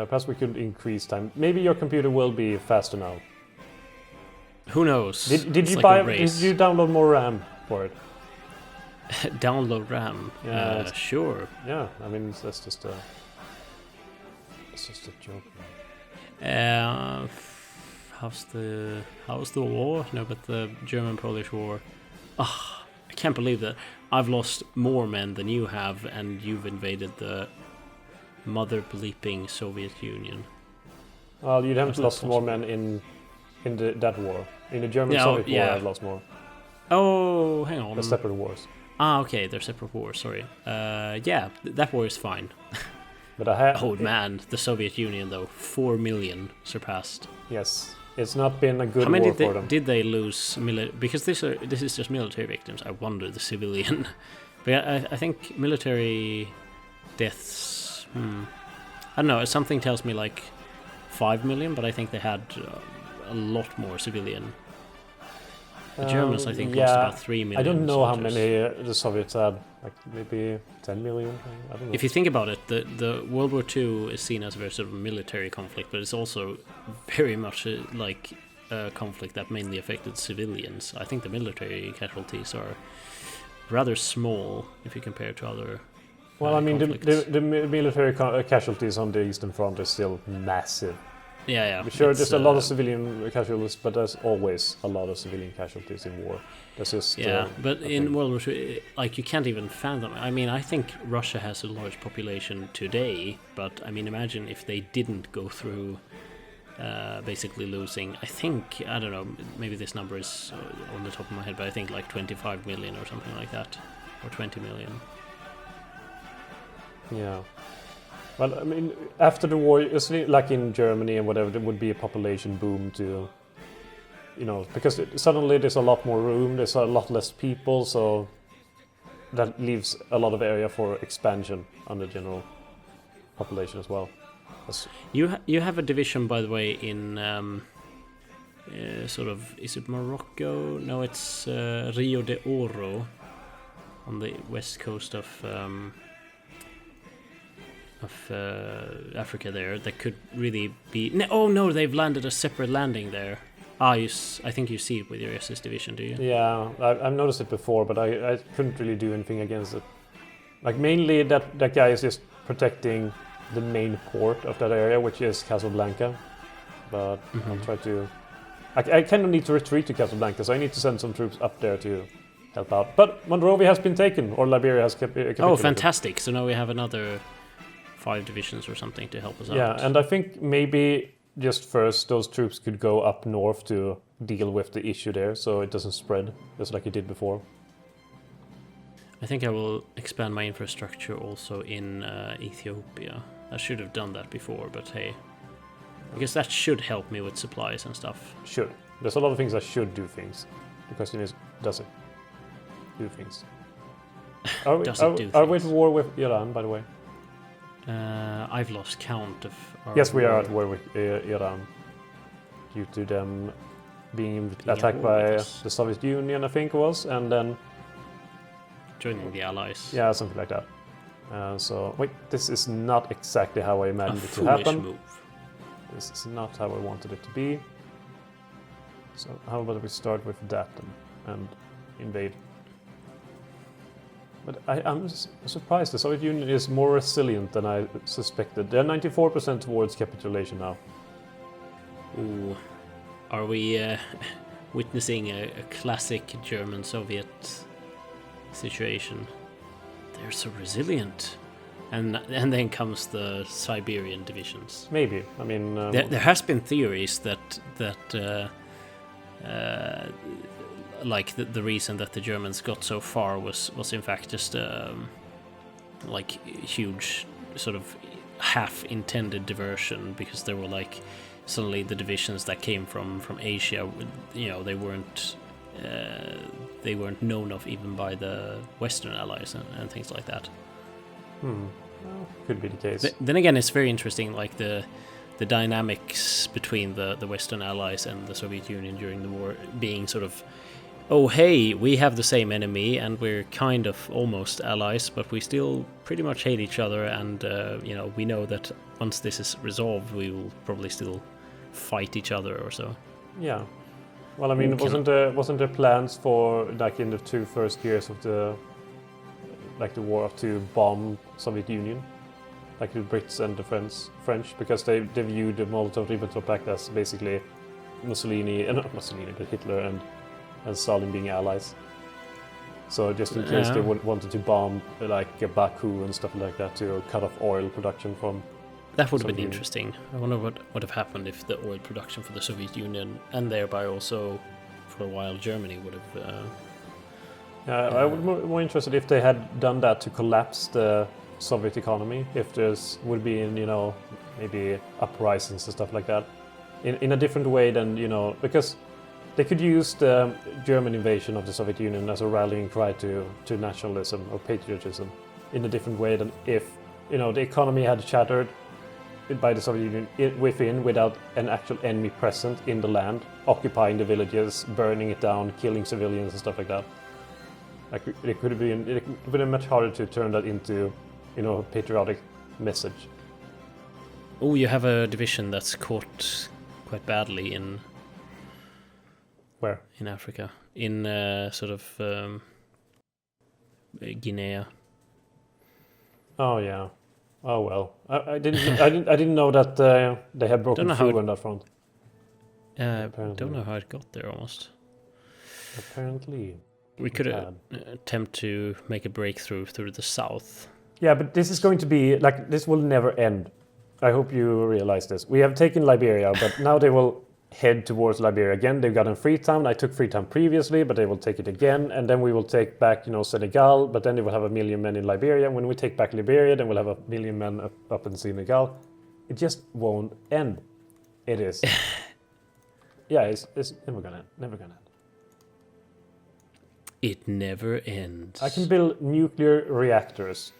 Perhaps we could increase time. Maybe your computer will be faster now. Who knows? Did you buy? Did you download more RAM for it? Download RAM? Yeah, sure. Yeah, I mean that's just a joke. How's the war? No, but the German-Polish war. I can't believe that I've lost more men than you have, and you've invaded the mother bleeping Soviet Union. Well, you haven't lost more men in that war. In the German-Soviet war, I've lost more. Oh, hang on. They're separate wars. Okay, they're separate wars. Sorry. That war is fine. But man, the Soviet Union though, 4 million surpassed. Yes, it's not been a good How many war for them. Did they lose? Because this is just military victims. I wonder the civilian. But I think military deaths. I don't know. Something tells me like 5 million, but I think they had a lot more civilian. The Germans, I think, lost about 3 million. I don't know soldiers. how many the Soviets had. Like maybe 10 million. I don't know. If you think about it, the World War II is seen as a very sort of military conflict, but it's also very much a conflict that mainly affected civilians. I think the military casualties are rather small if you compare to other. Well, I mean, conflicts. the military casualties on the Eastern Front is still massive. Yeah. Sure, there's a lot of civilian casualties, but there's always a lot of civilian casualties in war. That's just but in World War II, like you can't even fathom. I mean, I think Russia has a large population today, but I mean, imagine if they didn't go through basically losing. I think, I don't know, maybe this number is on the top of my head, but I think like 25 million or something like that, or 20 million. Yeah. Well, I mean, after the war, like in Germany and whatever, there would be a population boom to, because suddenly there's a lot more room, there's a lot less people, so that leaves a lot of area for expansion on the general population as well. You have a division, by the way, in sort of, is it Morocco? No, it's Rio de Oro on the west coast of Africa there. That could really be... No, they've landed a separate landing there. I think you see it with your SS division, do you? Yeah, I've noticed it before, but I couldn't really do anything against it. Like, mainly that guy is just protecting the main port of that area, which is Casablanca. But I'll try to... I kind of need to retreat to Casablanca, so I need to send some troops up there to help out. But Monrovia has been taken, or Liberia has capitulated. Oh, fantastic. So now we have another 5 divisions or something to help us out. Yeah, and I think maybe just first those troops could go up north to deal with the issue there, so it doesn't spread, just like it did before. I think I will expand my infrastructure also in Ethiopia. I should have done that before, but hey, I guess that should help me with supplies and stuff. Should. There's a lot of things that should do things. The question is, does it do things? Are we at war with Iran, by the way? I've lost count of... Yes, we are at war with Iran. Due to them being attacked by the Soviet Union, I think it was, and then... joining the Allies. Yeah, something like that. Wait, this is not exactly how I imagined it to happen. Move. This is not how I wanted it to be. So how about we start with that and invade? But I'm surprised. The Soviet Union is more resilient than I suspected. They're 94% towards capitulation now. Ooh. Are we witnessing a classic German-Soviet situation? They're so resilient. And then comes the Siberian divisions. Maybe. I mean... there has been theories that like the reason that the Germans got so far was in fact just like huge sort of half-intended diversion, because there were like suddenly the divisions that came from Asia, they weren't known of even by the Western Allies and things like that. Well, could be the case. Then again, it's very interesting, like the dynamics between the Western Allies and the Soviet Union during the war being sort of, oh hey, we have the same enemy and we're kind of almost allies, but we still pretty much hate each other, and we know that once this is resolved, we will probably still fight each other or so. Yeah. Well, I mean, wasn't there plans for like in the 2 first years of the war to bomb Soviet Union, like the Brits and the French, because they viewed the Molotov-Ribbentrop Pact as basically not Mussolini, but Hitler and Stalin being allies. So just in case they wanted to bomb like Baku and stuff like that to cut off oil production from. That would have been interesting. I wonder what would have happened if the oil production for the Soviet Union and thereby also for a while Germany would have. I would be more interested if they had done that to collapse the Soviet economy. If there's would be maybe uprisings and stuff like that, in a different way than because they could use the German invasion of the Soviet Union as a rallying cry to nationalism or patriotism in a different way than if the economy had shattered by the Soviet Union within without an actual enemy present in the land, occupying the villages, burning it down, killing civilians and stuff like that. Like it could have been much harder to turn that into a patriotic message. Oh, you have a division that's caught quite badly in. Where? In Africa, in Guinea. Oh yeah. Oh well. I didn't know that they had broken through on that front. Don't know how it got there almost. Apparently. We could attempt to make a breakthrough through the south. Yeah, but this is going to be this will never end. I hope you realize this. We have taken Liberia, but now they will head towards Liberia again. They've gotten Freetown. I took Freetown previously, but they will take it again, and then we will take back, Senegal. But then they will have 1 million men in Liberia. When we take back Liberia, then we'll have 1 million men up in Senegal. It just won't end. It is. Yeah, it's never gonna end. Never gonna end. It never ends. I can build nuclear reactors.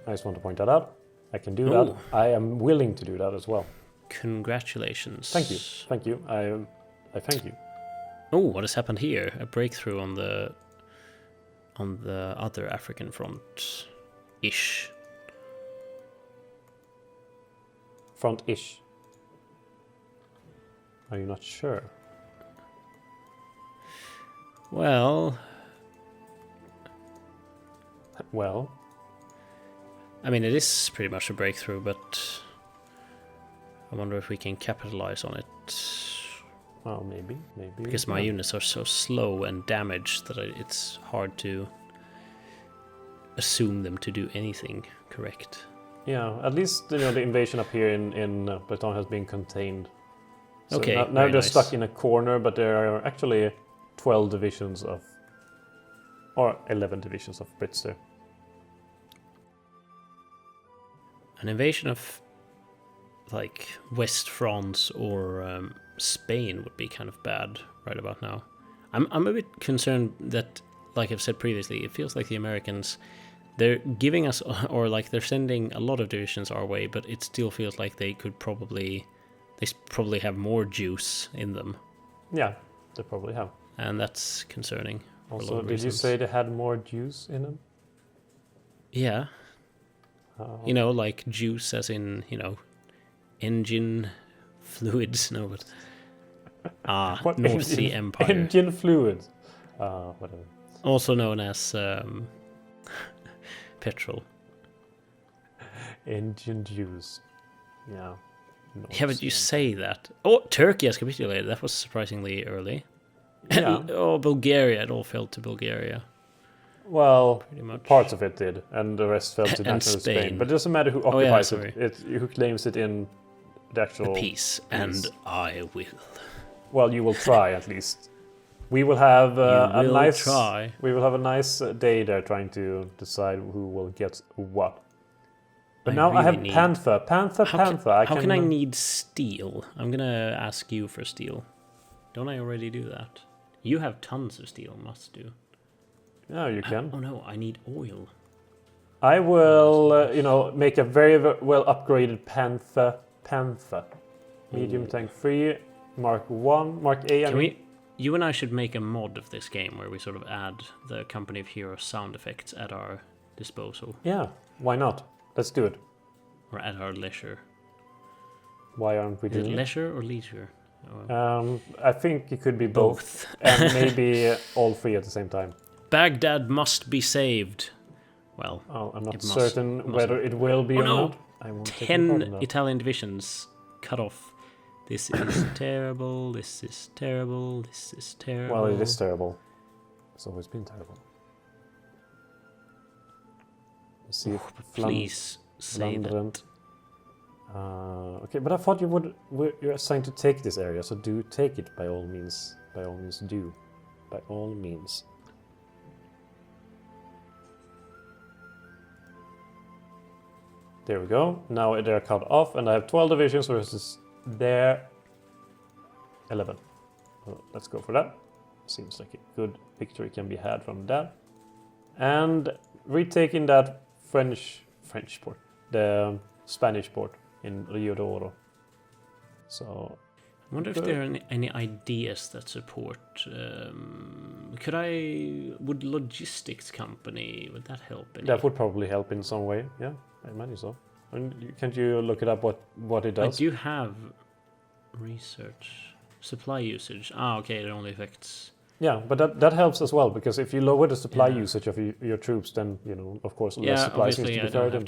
I just want to point that out. I can do that. I am willing to do that as well. Congratulations. Thank you. I thank you. Oh, what has happened here? A breakthrough on the other African front-ish. Front-ish. Are you not sure? Well, I mean, it is pretty much a breakthrough, but I wonder if we can capitalize on it. Well, maybe. Because my units are so slow and damaged that it's hard to assume them to do anything correct. Yeah, at least the invasion up here in Breton has been contained. So okay, now they're stuck in a corner, but there are actually 12 divisions or 11 divisions of Brits there. An invasion of like West France or Spain would be kind of bad right about now. I'm a bit concerned that, like I've said previously, it feels like the Americans, they're giving us, or like they're sending a lot of divisions our way, but it still feels like they probably have more juice in them. Yeah, they probably have. And that's concerning. Also, did you say they had more juice in them? Yeah. Like juice as in, engine fluids. No, but North Sea Empire. Engine fluids. Whatever. Also known as petrol. Engine juice. Yeah. Yeah, but you say that. Oh, Turkey has capitulated. That was surprisingly early. Yeah. Bulgaria. It all fell to Bulgaria. Well, pretty much. Parts of it did, and the rest fell to national Spain. But it doesn't matter who occupies it, who claims it in the actual peace. And I will. Well, you will try at least. We will have a nice day there trying to decide who will get what. But now I have Panther. How can I need steel? I'm gonna ask you for steel. Don't I already do that? You have tons of steel, must do. No, you can. Oh no, I need oil. I will, make a very, very well upgraded Panther. Medium tank 3, Mark 1, Mark A. You and I should make a mod of this game where we sort of add the Company of Heroes sound effects at our disposal. Yeah, why not? Let's do it. or at our leisure. Why aren't we Is it doing it? leisure or leisure? Oh, I think it could be both. And maybe all three at the same time. Baghdad must be saved. Well, Oh, I'm not It must- certain mustn't. whether it will be Oh, or no. not. I won't take any part in 10 that. Italian divisions cut off. This is terrible. This is terrible. This is terrible. Well, it is terrible. It's always been terrible. Let's see if Please say Flandern. that. Okay, but I thought you're assigned to take this area, so do take it by all means. By all means, do. By all means. There we go. Now they're cut off, and I have 12 divisions versus their 11. Well, let's go for that. Seems like a good victory can be had from that. And retaking that French port, the Spanish port in Rio de Oro. So I wonder if there are any ideas that support. Would logistics company, would that help? that would probably help in some way. Yeah, I imagine so. Can't you look it up what it I does? do have research. Supply usage. Ah, okay, it only affects. Yeah, but that helps as well, because if you lower the supply Yeah. usage of your troops, then of course less Yeah, supplies needs obviously to I be don't ferried have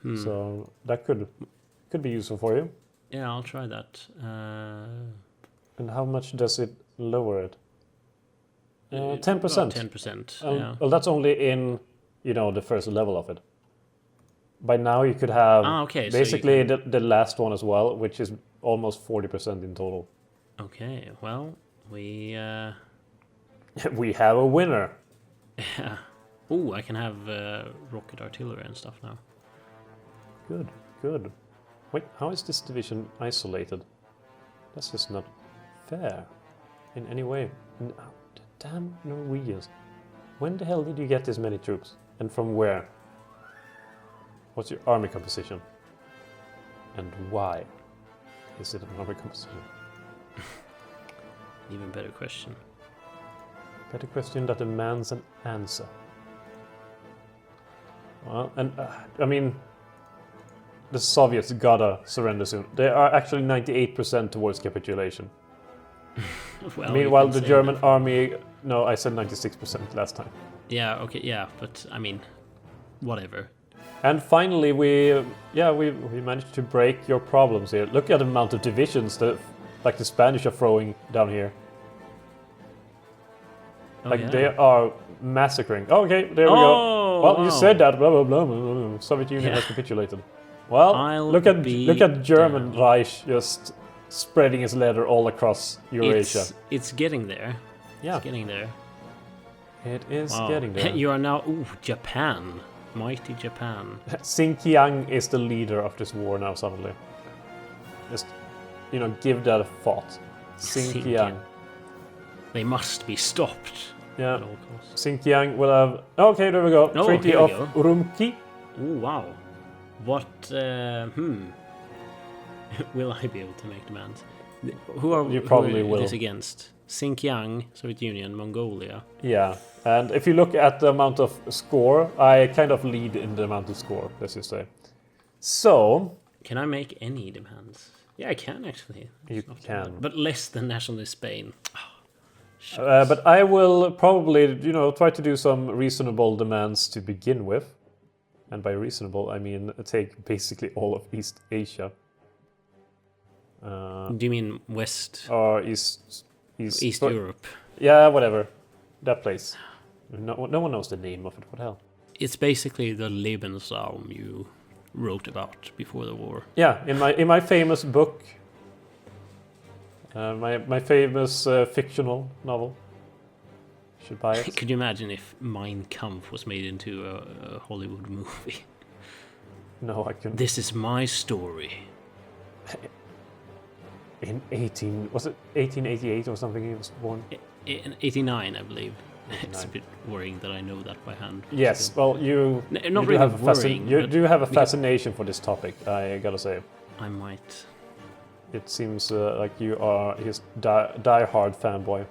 in. to. So that could be useful for you. Yeah, I'll try that. And how much does it lower it? 10%. 10%. Yeah. Well, that's only in the first level of it. By now you could have Okay. So basically the last one as well, which is almost 40% in total. okay. Well, we. We have a winner. Yeah. Oh, I can have rocket artillery and stuff now. Good. Wait, how is this division isolated? That's just not fair in any way. Damn Norwegians. When the hell did you get this many troops? And from where? What's your army composition? And why is it an army composition? Even better question. Better question that demands an answer. Well, and I mean, the Soviets gotta surrender soon. They are actually 98% towards capitulation. Well, Meanwhile, you the can say German that. army... No, I said 96% last time. Yeah. Okay. Yeah, but I mean, whatever. And finally, we managed to break your problems here. Look at the amount of divisions that, like the Spanish are throwing down here. Oh, Like yeah. they are massacring. Oh, okay, there we go. Well, you wow. said that. Blah blah blah. blah, blah. Soviet Union has capitulated. Well, I'll look at be German damned. Reich just spreading its leather all across Eurasia. It's getting there. Yeah, It's getting there. it is Wow. getting there. You are now. Ooh, Japan. Mighty Japan. Xinjiang is the leader of this war now. Suddenly, just give that a thought. Xinjiang. They must be stopped. Yeah. At all costs. Xinjiang will have. Okay, there we go. Oh, Treaty here we of go. Urumqi. Oh wow. What? Will I be able to make demands? Who are You probably who will. This against? Xinjiang, Soviet Union, Mongolia. Yeah, and if you look at the amount of score, I kind of lead in the amount of score, let's just say. So, Can I make any demands? Yeah, I can actually. You It's not too can. bad. But less than nationalist Spain. but I will probably, try to do some reasonable demands to begin with. And by reasonable, I mean take basically all of East Asia. Do you mean West, Or East Europe? Yeah, whatever. That place. No one knows the name of it. What the hell? It's basically the Lebensraum you wrote about before the war. Yeah, in my famous book, my famous fictional novel. You should buy it. Could you imagine if Mein Kampf was made into a Hollywood movie? No, I couldn't. This is my story. In 1888 or something he was born? In 89, I believe. It's a 89. bit worrying that I know that by hand. Yes, well, you Not you really have a worrying. you but do have a because fascination for this topic, I gotta say. I might. It seems like you are his die-hard fanboy.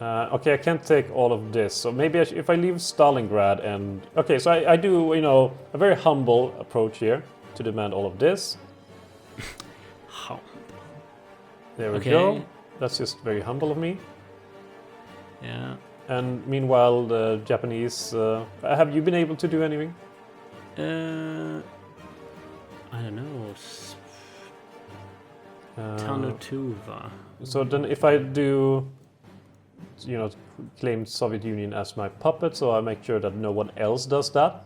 Okay, I can't take all of this, so maybe if I leave Stalingrad and... Okay, so I do, a very humble approach here to demand all of this. Humble. There we Okay. go. That's just very humble of me. Yeah. And meanwhile, the Japanese... have you been able to do anything? I don't know. Tanutuva. So then if I do... claim Soviet Union as my puppet, so I make sure that no one else does that.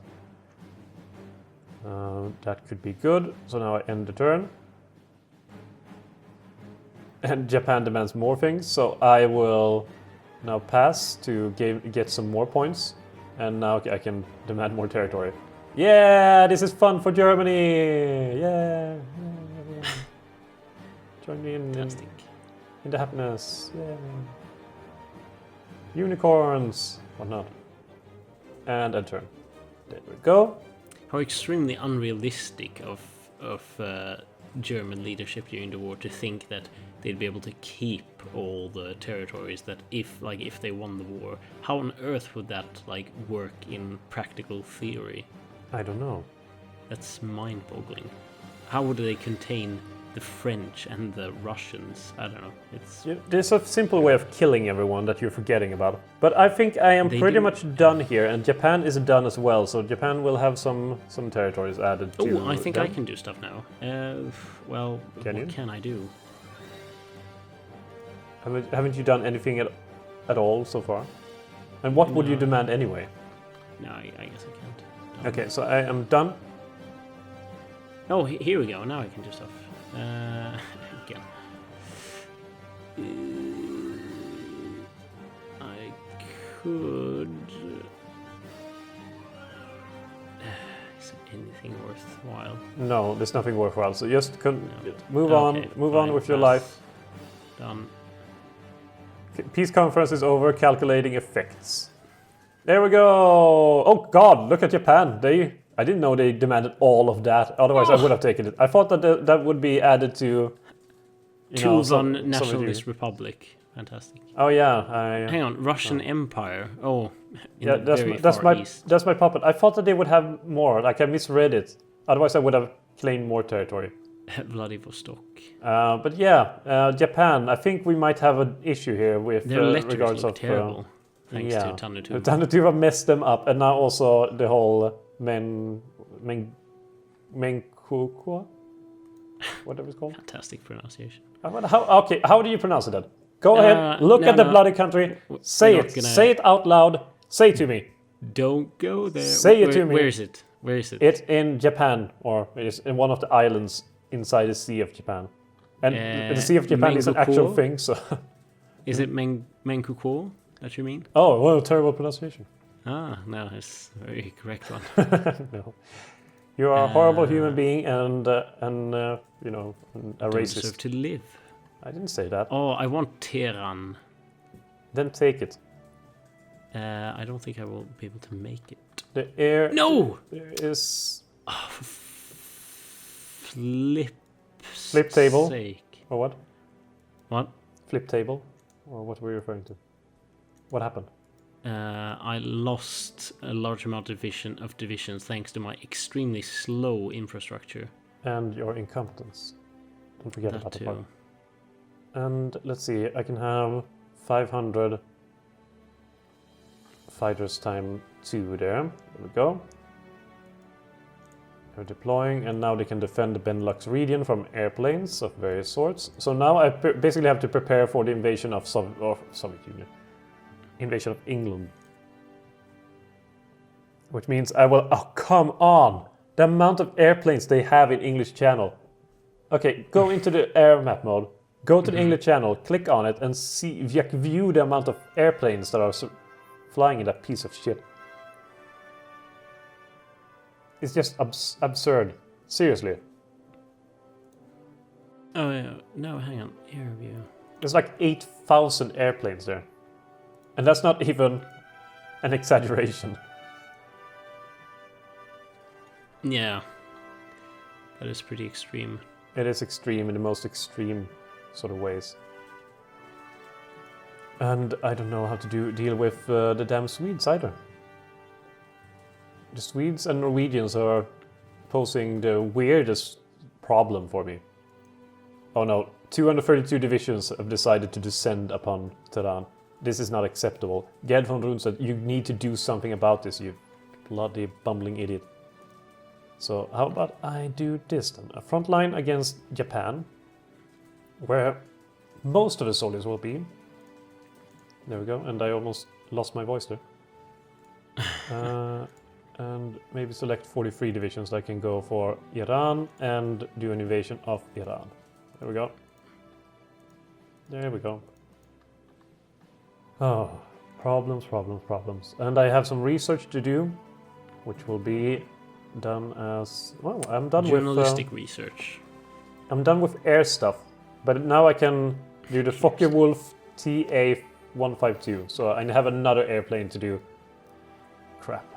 That could be good. So now I end the turn. And Japan demands more things, so I will now pass to get some more points. And now I can demand more territory. Yeah, this is fun for Germany! Yeah! Join me in the happiness. Yeah. Unicorns! Or not. And a turn. There we go. How extremely unrealistic of German leadership during the war to think that they'd be able to keep all the territories that if they won the war. How on earth would that work in practical theory? I don't know. That's mind-boggling. How would they contain the French and the Russians? I don't know. There's a simple way of killing everyone that you're forgetting about. But I think I am pretty much done here, and Japan is done as well. So Japan will have some territories added to. Oh, I think them. I can do stuff now. Well, what can I do? Haven't you done anything at all so far? And what would you demand anyway? No, I guess I can't. Okay, so I am done. Oh, here we go. Now I can do stuff. Again. I could... Is it anything worthwhile? No, there's nothing worthwhile. So just move Okay, on with your life. Done. Peace conference is over. Calculating effects. There we go. Oh God, look at Japan. I didn't know they demanded all of that. Otherwise, I would have taken it. I thought that would be added to. Tuvan Nationalist Republic. Fantastic. Oh yeah. Hang on, Russian Empire. Oh, yeah. That's my puppet. I thought that they would have more. I misread it. Otherwise, I would have claimed more territory. Vladivostok. But yeah, Japan. I think we might have an issu here with their letters regards look of terrible. Thanks to Tanutuva. Tanutuva messed them up, and now also the whole Menkukua, whatever it's called. Fantastic pronunciation. How do you pronounce it then? Go ahead, look at the bloody country. Say it. Say it out loud. Say it to me. Don't go there. Say it to me. Where is it? Where is it? It's in Japan, or it's in one of the islands inside the Sea of Japan. And the Sea of Japan is an actual thing, so... Is it Menkuko that you mean? Oh, what a terrible pronunciation. Ah, no, it's a very correct one. No. You are a horrible human being and a racist. Deserve to live. I didn't say that. Oh, I want Tehran. Then take it. I don't think I will be able to make it. The air... No! There is... Oh, flip table? Sake. Or what? What? Flip table? Or what were you referring to? What happened? I lost a large amount of divisions thanks to my extremely slow infrastructure. And your incompetence. Don't forget That about too. the part. And let's see, I can have 500 fighters time 2 there. There we go. They're deploying, and now they can defend the Benelux region from airplanes of various sorts. So now I basically have to prepare for the invasion of Soviet Union. Invasion of England. Which means I will... Oh, come on! The amount of airplanes they have in English Channel. Okay, go into the air map mode. Go to the English Channel, click on it, and view the amount of airplanes that are flying in that piece of shit. It's just absurd. Seriously. Oh, yeah. No, hang on. Air view. There's like 8,000 airplanes there. And that's not even an exaggeration. Yeah. That is pretty extreme. It is extreme in the most extreme sort of ways. And I don't know how to deal with the damn Swedes either. The Swedes and Norwegians are posing the weirdest problem for me. Oh no, 232 divisions have decided to descend upon Tehran. This is not acceptable. Gerd von Rund said, you need to do something about this, you bloody bumbling idiot. So how about I do this then? A front line against Japan, where most of the soldiers will be. There we go, and I almost lost my voice there. And maybe select 43 divisions that can go for Iran and do an invasion of Iran. There we go. There we go. Oh, problems, problems, problems. And I have some research to do, which will be done as... Well, I'm done Journalistic research. I'm done with air stuff, but now I can do the Focke-Wulf TA-152, so I have another airplane to do. Crap.